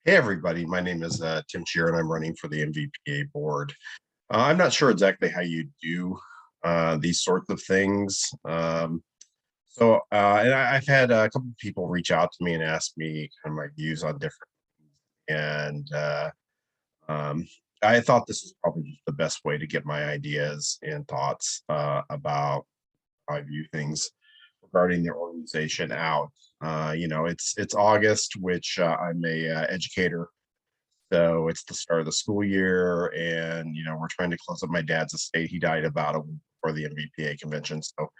Hey everybody, my name is Tim Shear and I'm running for the MVPA board. I'm not sure exactly how you do these sorts of things. I've had a couple of people reach out to me and ask me kind of my views on different and um, I thought this was probably just the best way to get my ideas and thoughts about how I view things regarding the organization out. It's August, which I'm a educator. So it's the start of the school year, and we're trying to close up my dad's estate. He died about a week before the MVPA convention, so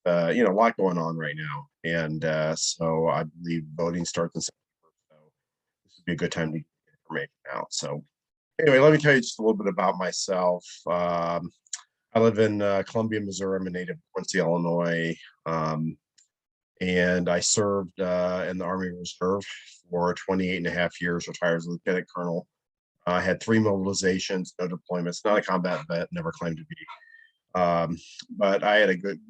a lot going on right now. And so I believe voting starts in September, so this would be a good time to get information out. So anyway, let me tell you just a little bit about myself. I live in Columbia, Missouri. I'm a native of Quincy, Illinois. And I served in the Army Reserve for 28 and a half years, retired as a lieutenant colonel. I had 3 mobilizations, no deployments, not a combat vet, never claimed to be. But I had a good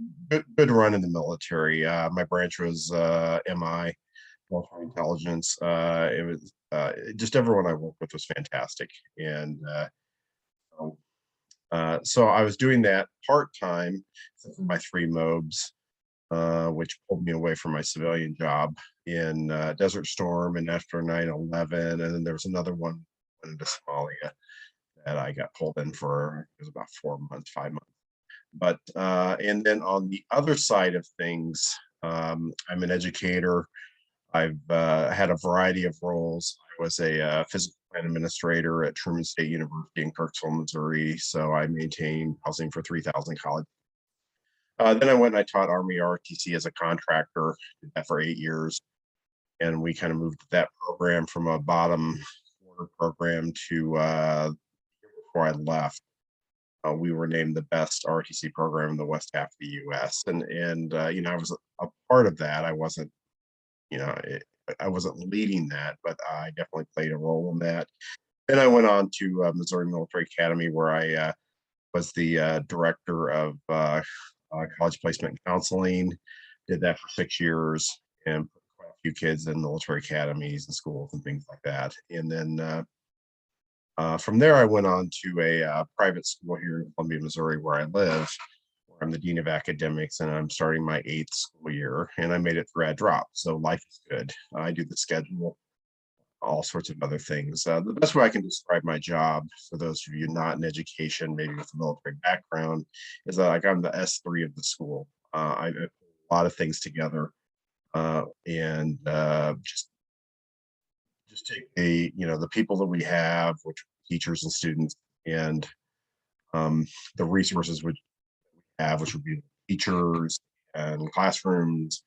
run in the military. My branch was MI, military intelligence. It was just everyone I worked with was fantastic. And so I was doing that part time for my 3 mobs, which pulled me away from my civilian job in Desert Storm and after 9/11. And then there was another one into Somalia that I got pulled in for. It was about 4 months, 5 months. But and then on the other side of things, I'm an educator. I've had a variety of roles. I was a physical plant administrator at Truman State University in Kirksville, Missouri. So I maintained housing for 3,000 college. Then I went and I taught Army ROTC as a contractor, did that for 8 years. And we kind of moved that program from a bottom order program to before I left. We were named the best ROTC program in the west half of the U.S. And I was a part of that. You know, it, I wasn't leading that, but I definitely played a role in that. Then I went on to Missouri Military Academy, where I was the director of college placement and counseling. Did that for 6 years and put quite a few kids in military academies and schools and things like that. And then from there, I went on to a private school here in Columbia, Missouri, where I live, where I'm the dean of academics, and I'm starting my 8th school year. And I made it through at drop, so life is good. I do the schedule, all sorts of other things. The best way I can describe my job, for those of you not in education, maybe with a military background, is that like I'm the S3 of the school. I put a lot of things together, and just take the people that we have, which are teachers and students, and the resources which we have, which would be teachers and classrooms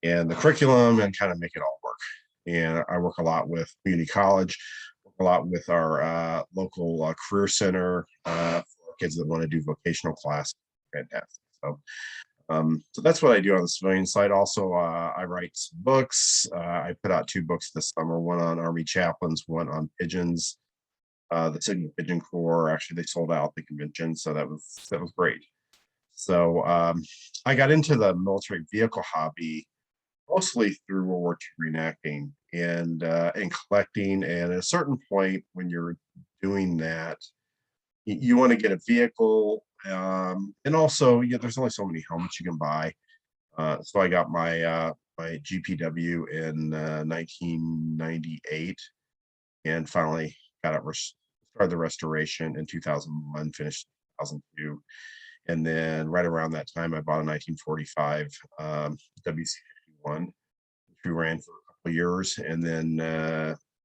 and the curriculum, and kind of make it all work. And I work a lot with community college, work a lot with our local career center for kids that want to do vocational class. Fantastic. So that's what I do on the civilian side. Also, I write some books. I put out 2 books this summer, one on Army chaplains, one on pigeons. The Signal Pigeon Corps, actually, they sold out the convention, so that was great. So I got into the military vehicle hobby mostly through World War II reenacting and collecting. And at a certain point, when you're doing that, you want to get a vehicle, and also there's only so many helmets you can buy. So I got my GPW in 1998, and finally got it started the restoration in 2001, finished 2002. And then right around that time, I bought a 1945 WC51, which we ran for a couple of years, and then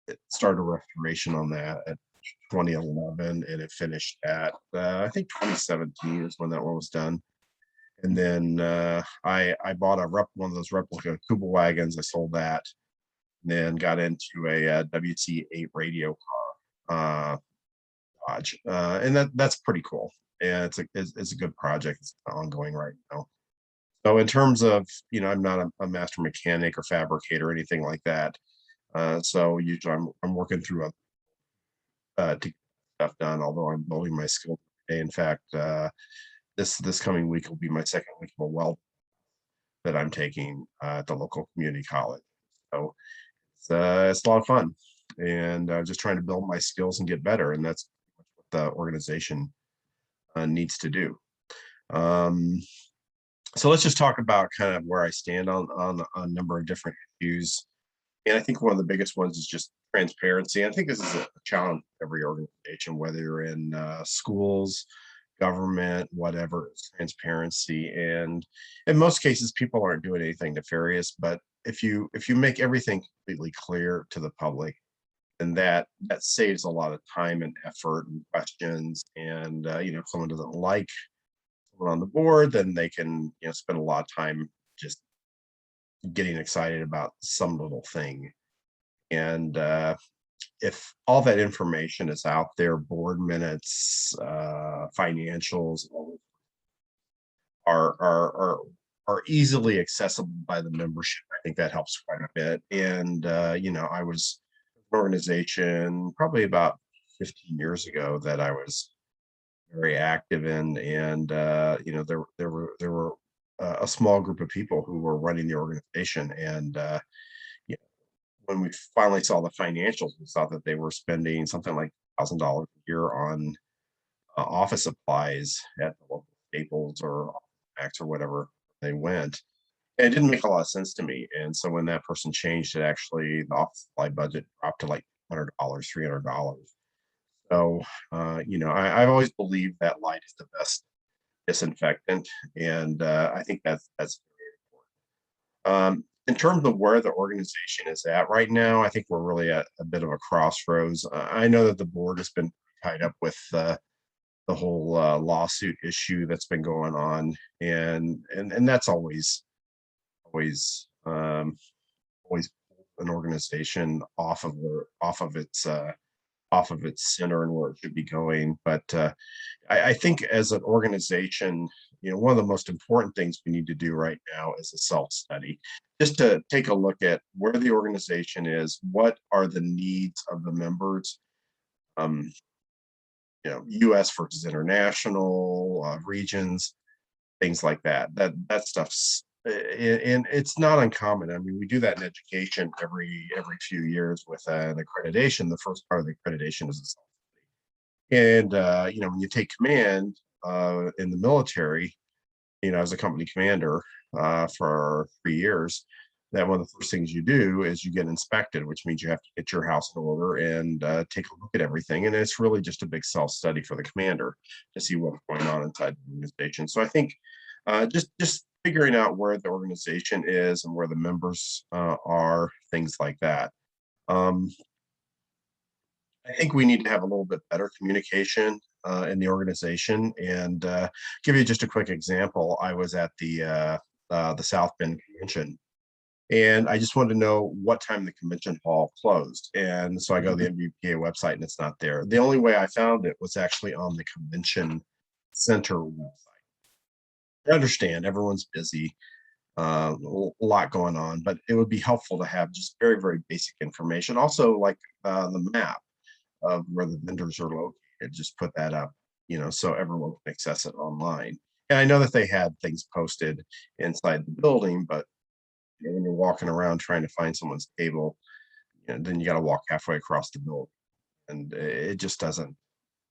it started a restoration on that at 2011, and it finished at I think 2017 is when that one was done. And then I bought one of those replica Kuba wagons. I sold that, and then got into a WC8 radio car, Dodge, and that's pretty cool. And it's a good project. It's ongoing right now. So in terms of, I'm not a master mechanic or fabricator or anything like that. So usually I'm working through to get stuff done. Although I'm building my skill today. In fact, this coming week will be my second week of a weld that I'm taking at the local community college. So it's a lot of fun. and just trying to build my skills and get better. And that's what the organization needs to do. Um, so let's just talk about kind of where I stand on a number of different issues. And I think one of the biggest ones is just transparency. I think this is a challenge for every organization, whether you're in schools, government, whatever, it's transparency. And in most cases, people aren't doing anything nefarious. But if you make everything completely clear to the public, and that saves a lot of time and effort and questions. And if someone doesn't like someone on the board, then they can spend a lot of time just getting excited about some little thing. And if all that information is out there, board minutes, financials, are easily accessible by the membership, I think that helps quite a bit. And I was an organization probably about 15 years ago that I was very active in, and there were a small group of people who were running the organization, and you know, when we finally saw the financials, we saw that they were spending something like $1,000 a year on office supplies at the local Staples or Max or whatever they went. And it didn't make a lot of sense to me. And so when that person changed it, actually the office supply budget dropped to like $100, $300. So, I've always believed that light is the best disinfectant, and I think that's very important. In terms of where the organization is at right now, I think we're really at a bit of a crossroads. I know that the board has been tied up with the whole lawsuit issue that's been going on, and that's always always an organization off of its center and where it should be going. But I think as an organization, one of the most important things we need to do right now is a self-study, just to take a look at where the organization is, what are the needs of the members, um, U.S. versus international, regions, things like that. That stuff's and it's not uncommon. I mean, we do that in education every few years with an accreditation. The first part of the accreditation is a self-study. And when you take command in the military, as a company commander for 3 years, that one of the first things you do is you get inspected, which means you have to get your house in order and take a look at everything. And it's really just a big self-study for the commander to see what's going on inside the organization. So I think just figuring out where the organization is and where the members are, things like that. Um, I think we need to have a little bit better communication in the organization. And give you just a quick example. I was at the South Bend Convention, and I just wanted to know what time the convention hall closed. And so I go to the MVPA website, and it's not there. The only way I found it was actually on the convention center website. I understand everyone's busy, a lot going on, but it would be helpful to have just very, very basic information. Also, like the map of where the vendors are located, just put that up, so everyone can access it online. And I know that they had things posted inside the building, but when you're walking around trying to find someone's table, then you got to walk halfway across the building, and it just doesn't.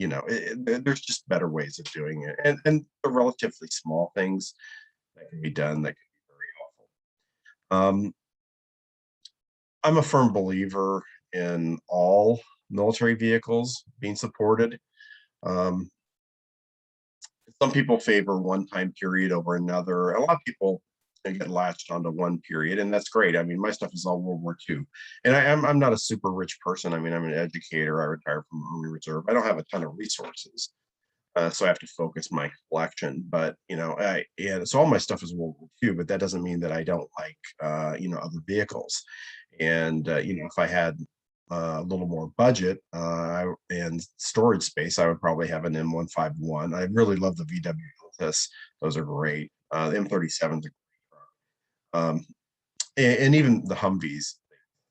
There's just better ways of doing it, and the relatively small things that can be done that can be very helpful. I'm a firm believer in all military vehicles being supported. Um, some people favor one time period over another. A lot of people get latched onto one period, and that's great. I mean, my stuff is all World War II, and I'm not a super rich person. I mean, I'm an educator. I retired from the Army Reserve. I don't have a ton of resources, so I have to focus my collection. But so all my stuff is World War II, but that doesn't mean that I don't like other vehicles. And if I had a little more budget and storage space, I would probably have an M151. I really love the VW Lotus; those are great. The M37s are um, and even the Humvees,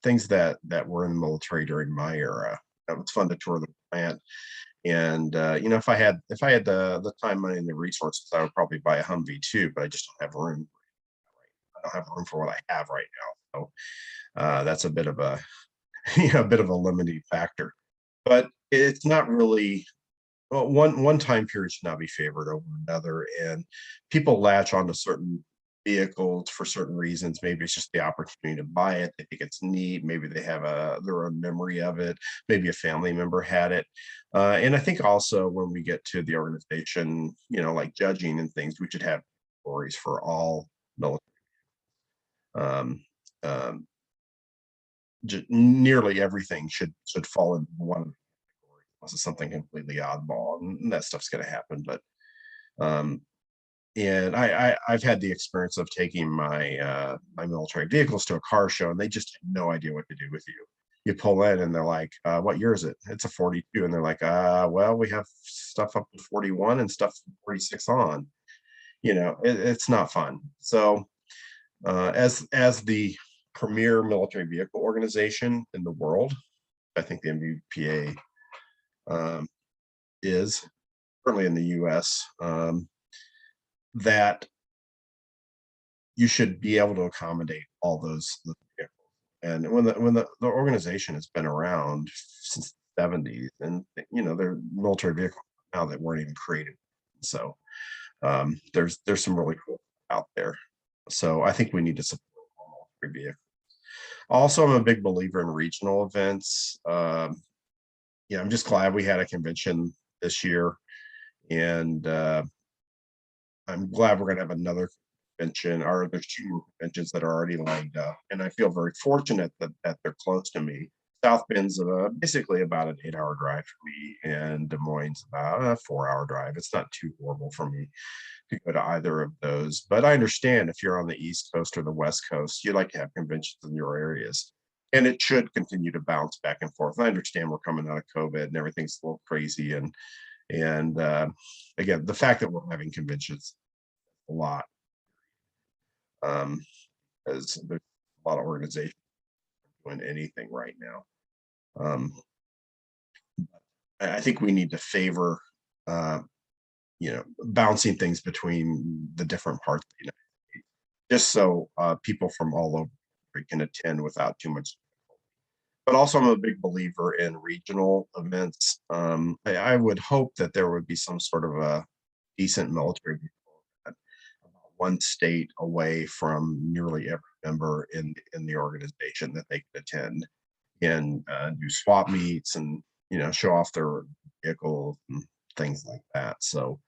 things that were in the military during my era. It was fun to tour the plant, and if I had the time, money, and the resources, I would probably buy a Humvee too. But I just don't have room. I don't have room for what I have right now. So that's a bit of a bit of a limiting factor. But it's not really, well, one time period should not be favored over another, and people latch onto certain vehicles for certain reasons. Maybe it's just the opportunity to buy it. They think it's neat. Maybe they have their own memory of it. Maybe a family member had it. And I think also when we get to the organization, like judging and things, we should have categories for all military. Um, um, Nearly everything should fall into one category, unless it's something completely oddball, and that stuff's going to happen. But um, and I've had the experience of taking my military vehicles to a car show, and they just have no idea what to do with you. You pull in, and they're like, "What year is it?" It's a 42, and they're like, "Well, we have stuff up to 41 and stuff from 46 on." It's not fun. So, as the premier military vehicle organization in the world, I think the MVPA is certainly in the U.S. That you should be able to accommodate all those vehicles. And when the organization has been around since the 70s, and there are military vehicles now that weren't even created. So there's some really cool out there. So I think we need to support all military vehicles. Also, I'm a big believer in regional events. I'm just glad we had a convention this year, and I'm glad we're going to have another convention, or there's two more conventions that are already lined up. And I feel very fortunate that they're close to me. South Bend's basically about an 8-hour drive for me, and Des Moines about a 4-hour drive. It's not too horrible for me to go to either of those. But I understand if you're on the East Coast or the West Coast, you like to have conventions in your areas. And it should continue to bounce back and forth. And I understand we're coming out of COVID and everything's a little crazy. And again, the fact that we're having conventions a lot, as there's a lot of organizations doing anything right now. Um, I think we need to favor, bouncing things between the different parts of the United States, just so people from all over can attend without too much. But also, I'm a big believer in regional events. I would hope that there would be some sort of a decent military event about one state away from nearly every member in the organization that they could attend, and do swap meets, and show off their vehicles and things like that. So,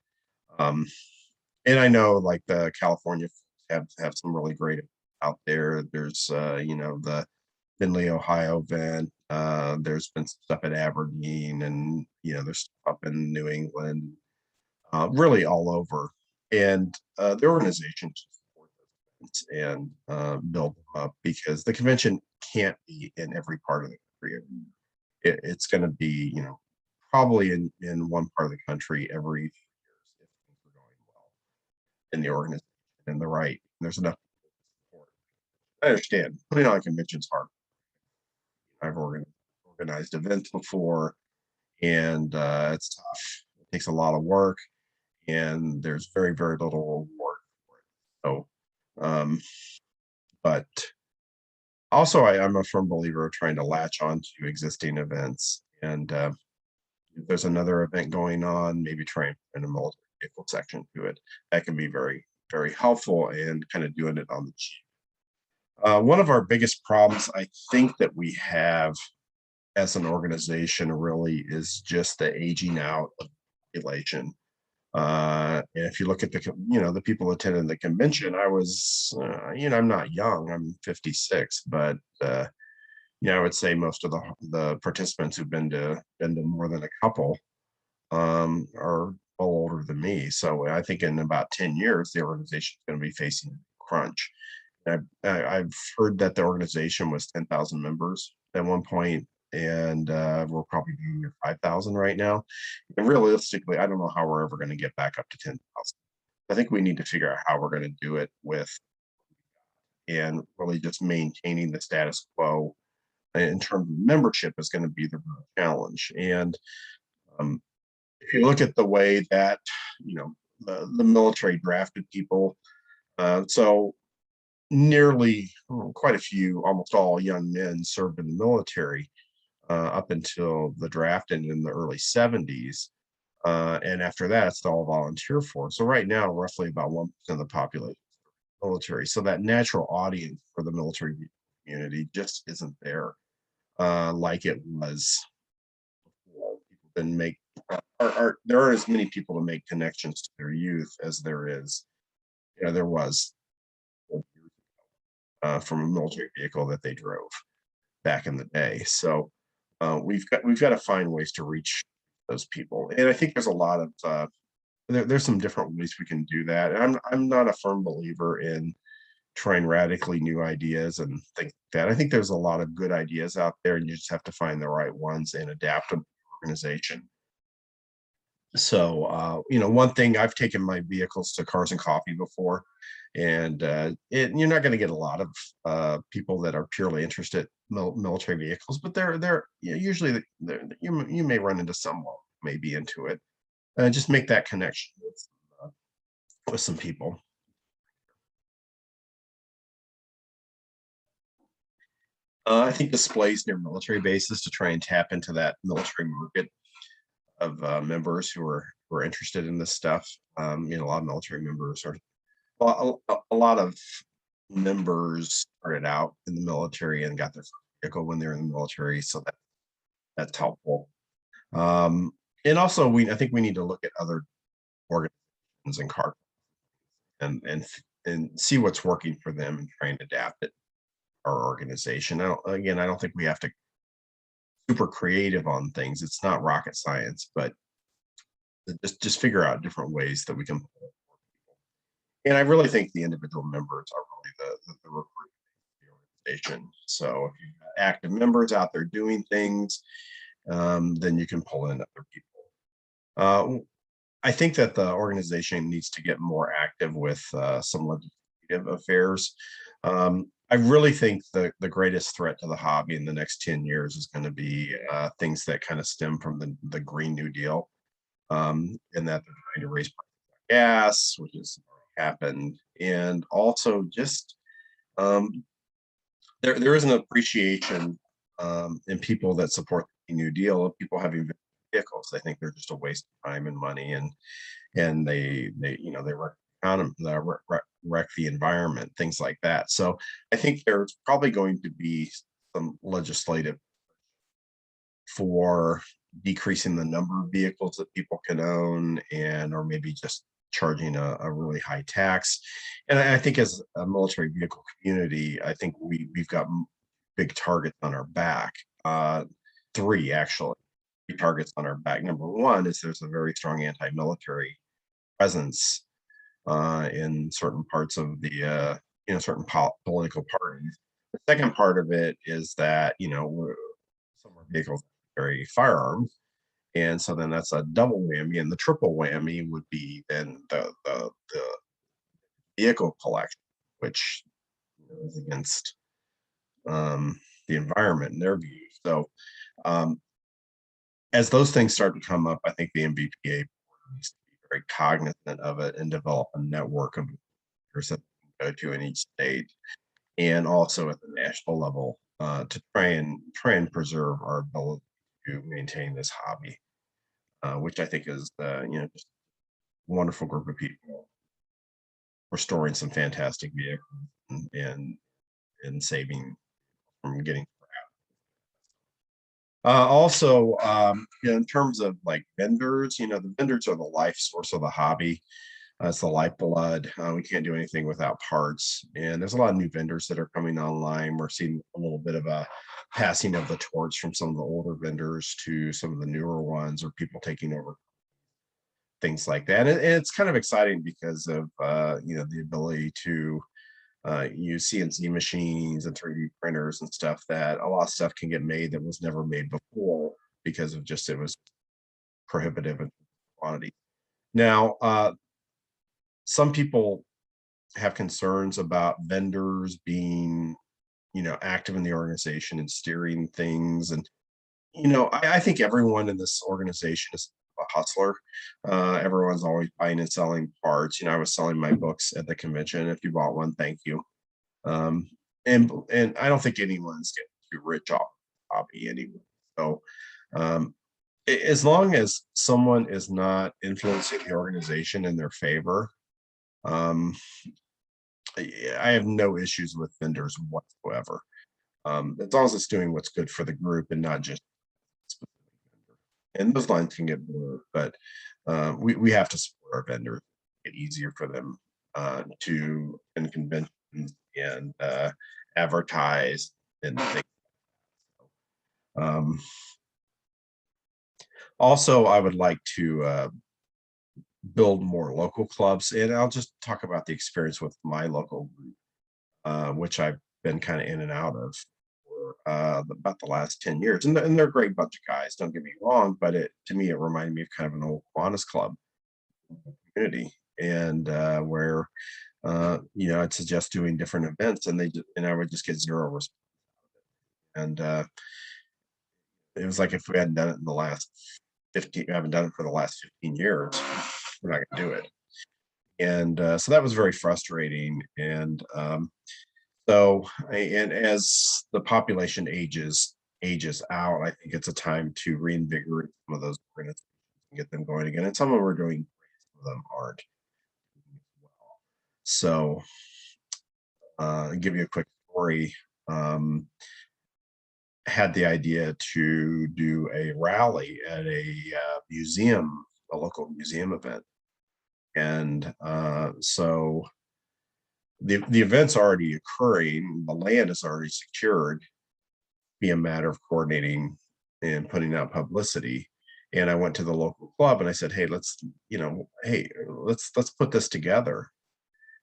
um, and I know like the California have some really great out there. There's the Findlay, Ohio event. There's been stuff at Aberdeen, and there's stuff up in New England, really all over. And the organization should support those events and build them up, because the convention can't be in every part of the country. It's going to be, probably in one part of the country every few years if things are going well in the organization and the right. And there's enough support. I understand putting on a convention's hard. I've organized events before, and it's tough. It takes a lot of work, and there's very, very little reward for it. So, but also, I'm a firm believer of trying to latch on to existing events. And if there's another event going on, maybe try and put a multiple vehicle section to it. That can be very, very helpful, and kind of doing it on the cheap. One of our biggest problems, I think, that we have as an organization really is just the aging out of the population. And if you look at the people attending the convention, I'm not young, I'm 56, but I would say most of the participants who've been to more than a couple are all older than me. So I think in about 10 years, the organization is going to be facing a crunch. I've heard that the organization was 10,000 members at one point, and we're probably near 5,000 right now. And realistically, I don't know how we're ever going to get back up to 10,000. I think we need to figure out how we're going to do it and really just maintaining the status quo in terms of membership is going to be the real challenge. And if you look at the way that, the military drafted people, so nearly quite a few, almost all young men served in the military up until the draft ended in the early 70s. And after that, it's all volunteer force. So right now, roughly about 1% of the population is military. So that natural audience for the military community just isn't there like it was before. People didn't make there aren't as many people to make connections to their youth as there was from a military vehicle that they drove back in the day. So we've got to find ways to reach those people, and I think there's a lot of there's some different ways we can do that. And I'm not a firm believer in trying radically new ideas and things like that. I think there's a lot of good ideas out there, and you just have to find the right ones and adapt them to the organization. So, one thing, I've taken my vehicles to Cars and Coffee before, and you're not going to get a lot of people that are purely interested in military vehicles, but usually you may run into someone maybe into it. Just make that connection with some people. I think displays near military bases to try and tap into that military market of members who are interested in this stuff. A lot of military members are a lot of members started out in the military and got their first vehicle when they're in the military, so that's helpful. Um, and also, I think we need to look at other organizations and car and see what's working for them and try and adapt it to our organization. I don't think we have to super creative on things. It's not rocket science, but just figure out different ways that we can. And I really think the individual members are really the recruit of the organization. So if you've got active members out there doing things, then you can pull in other people. I think that the organization needs to get more active with some legislative affairs. I really think the greatest threat to the hobby in the next 10 years is going to be things that kind of stem from the Green New Deal, and that they're trying to raise gas, which has happened, and also just um, there is an appreciation in people that support the New Deal of people having vehicles. They think they're just a waste of time and money, and they wreck the environment, things like that. So I think there's probably going to be some legislative for decreasing the number of vehicles that people can own, and or maybe just charging a really high tax. And I think as a military vehicle community, I think we've got big targets on our back. Three actually, three targets on our back. Number one is there's a very strong anti-military presence in certain parts of the certain political parties. The second part of it is that some of our vehicles carry firearms, and so then that's a double whammy. And the triple whammy would be then the vehicle collection, which is against the environment in their view. So as those things start to come up, I think the MVPA needs to be very cognizant of it and develop a network of leaders that can go to in each state, and also at the national level to try and preserve our ability to maintain this hobby, which I think is just a wonderful group of people restoring some fantastic vehicles and saving from getting. Also, in terms of like vendors, the vendors are the life source of the hobby. It's the lifeblood. We can't do anything without parts. And there's a lot of new vendors that are coming online. We're seeing a little bit of a passing of the torch from some of the older vendors to some of the newer ones, or people taking over things like that. And it's kind of exciting because of the ability to use CNC machines and 3D printers and stuff, that a lot of stuff can get made that was never made before because of just it was prohibitive in quantity. Now, some people have concerns about vendors being, active in the organization and steering things. And, I think everyone in this organization is a hustler. Everyone's always buying and selling parts. I was selling my books at the convention. If you bought one, thank you. Um, and I don't think anyone's getting too rich off the hobby anyway. So um, as long as someone is not influencing the organization in their favor, um, I have no issues with vendors whatsoever. As long as it's doing what's good for the group and not just specific vendor. And those lines can get blurred, but we have to support our vendors. Make it easier for them to in conventions and advertise and things. Um, Also, I would like to build more local clubs, and I'll just talk about the experience with my local group, which I've been kind of in and out of for about the last 10 years. And they're a great bunch of guys, don't get me wrong, but to me, it reminded me of kind of an old Kiwanis club community, and where I'd suggest doing different events, and and I would just get zero response. And it was like if we hadn't done it in the last 15, I haven't done it for the last 15 years, we're not going to do it. And so that was very frustrating. And and as the population ages out, I think it's a time to reinvigorate some of those organizations and get them going again. And some of them are doing great, some of them aren't. So, give you a quick story. Um, had the idea to do a rally at a museum, a local museum event, and so the event's already occurring. The land is already secured. Be a matter of coordinating and putting out publicity. And I went to the local club and I said, "Hey, let's put this together."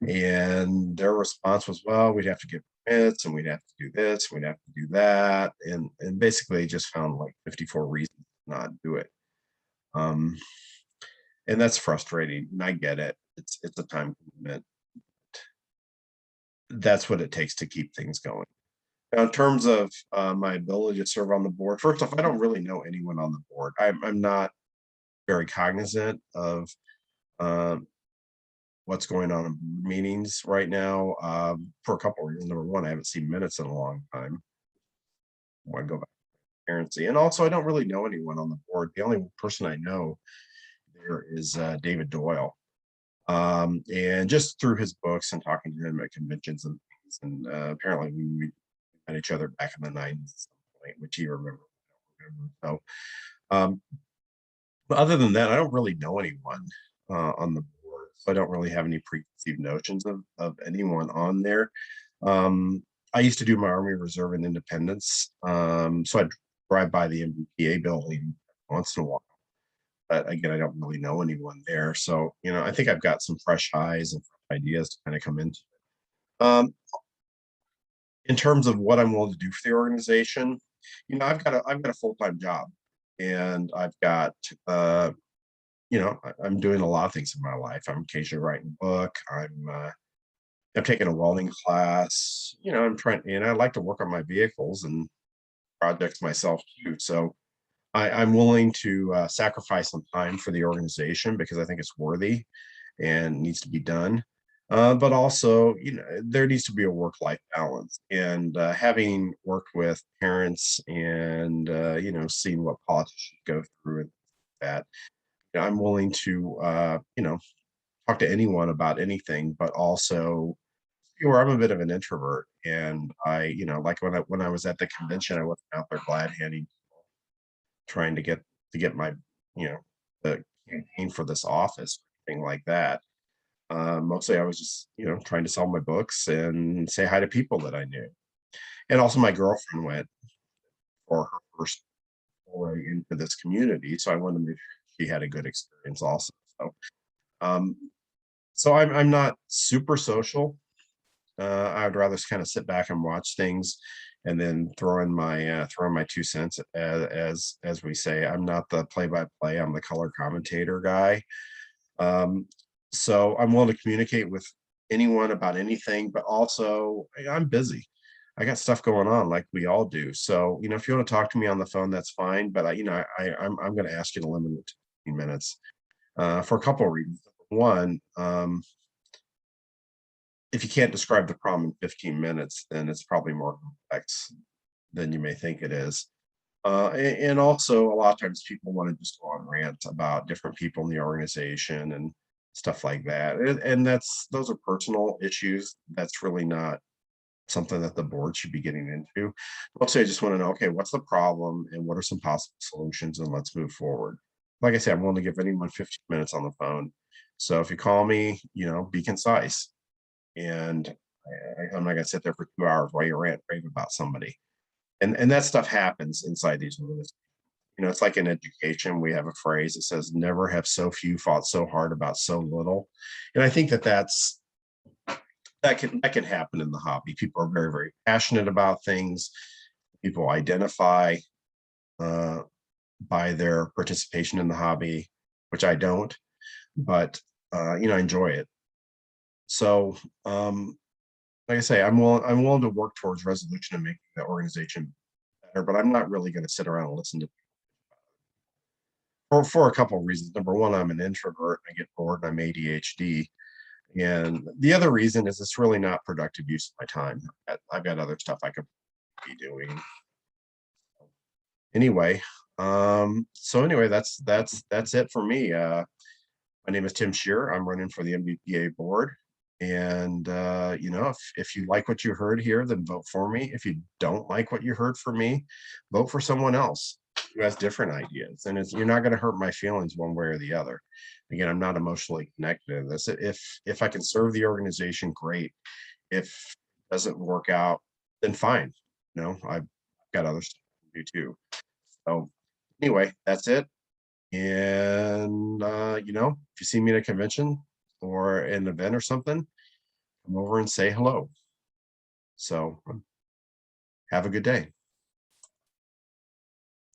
And their response was, "Well, we'd have to get permits and we'd have to do this, we'd have to do that." And basically they just found like 54 reasons to not do it. Um, and that's frustrating. And I get it. It's a time commitment. That's what it takes to keep things going. Now, in terms of my ability to serve on the board, first off, I don't really know anyone on the board. I'm not very cognizant of um, what's going on in board meetings right now for a couple of reasons. Number one, I haven't seen minutes in a long time. I want to go back to transparency. And also, I don't really know anyone on the board. The only person I know there is David Doyle. And just through his books and talking to him at conventions and things. And apparently, we met each other back in the 90s at some point, which he remembered. I don't remember. So, but other than that, I don't really know anyone on the board. So I don't really have any preconceived notions of anyone on there. Um, I used to do my Army Reserve and Independence. So I'd drive by the MVPA building once in a while. But again, I don't really know anyone there. So, I think I've got some fresh eyes and fresh ideas to kind of come into it. In terms of what I'm willing to do for the organization, I've got a full-time job, and I've got I'm doing a lot of things in my life. I'm occasionally writing a book. I'm taking a welding class. I'm trying, and I like to work on my vehicles and projects myself too. So I'm willing to sacrifice some time for the organization because I think it's worthy and needs to be done. But also, there needs to be a work-life balance. And having worked with parents and seeing what politicians go through and that, I'm willing to talk to anyone about anything, but also where I'm a bit of an introvert, and like when I was at the convention, I wasn't out there glad handing, trying to get my, the campaign for this office, thing like that. Mostly I was just, trying to sell my books and say hi to people that I knew. And also my girlfriend went for her first foray into this community, so I wanted to make sure she had a good experience also. So, um, I'm not super social. I'd rather kind of sit back and watch things, and then throw in my 2 cents, as we say. I'm not the play-by-play. I'm the color commentator guy. Um, so I'm willing to communicate with anyone about anything, but also I'm busy. I got stuff going on like we all do. So, if you want to talk to me on the phone, that's fine. But I'm going to ask you to limit it to 15 minutes for a couple of reasons. One, if you can't describe the problem in 15 minutes, then it's probably more complex than you may think it is. And also, a lot of times people want to just go on rant about different people in the organization and stuff like that. And those are personal issues. That's really not something that the board should be getting into. Mostly, I just want to know, okay, what's the problem and what are some possible solutions, and let's move forward. Like I said, I'm willing to give anyone 15 minutes on the phone. So if you call me, be concise. And I'm not going to sit there for 2 hours while you rave about somebody. And that stuff happens inside these organizations. It's like in education, we have a phrase that says, never have so few fought so hard about so little. And I think that can happen in the hobby. People are very, very passionate about things. People identify by their participation in the hobby, which I don't, but I enjoy it. So like I say, I'm willing to work towards resolution and making that organization better, but I'm not really going to sit around and listen to for a couple of reasons. Number one, I'm an introvert. I get bored and I'm ADHD. And the other reason is it's really not productive use of my time. I've got other stuff I could be doing. Anyway, so anyway, that's it for me. My name is Tim Shearer. I'm running for the MVPA board. And if you like what you heard here, then vote for me. If you don't like what you heard from me, vote for someone else who has different ideas. And you're not going to hurt my feelings one way or the other. Again, I'm not emotionally connected to this. If I can serve the organization, great. If it doesn't work out, then fine. I've got other stuff to do too. So anyway, that's it. And if you see me at a convention or an event or something, come over and say hello. So have a good day.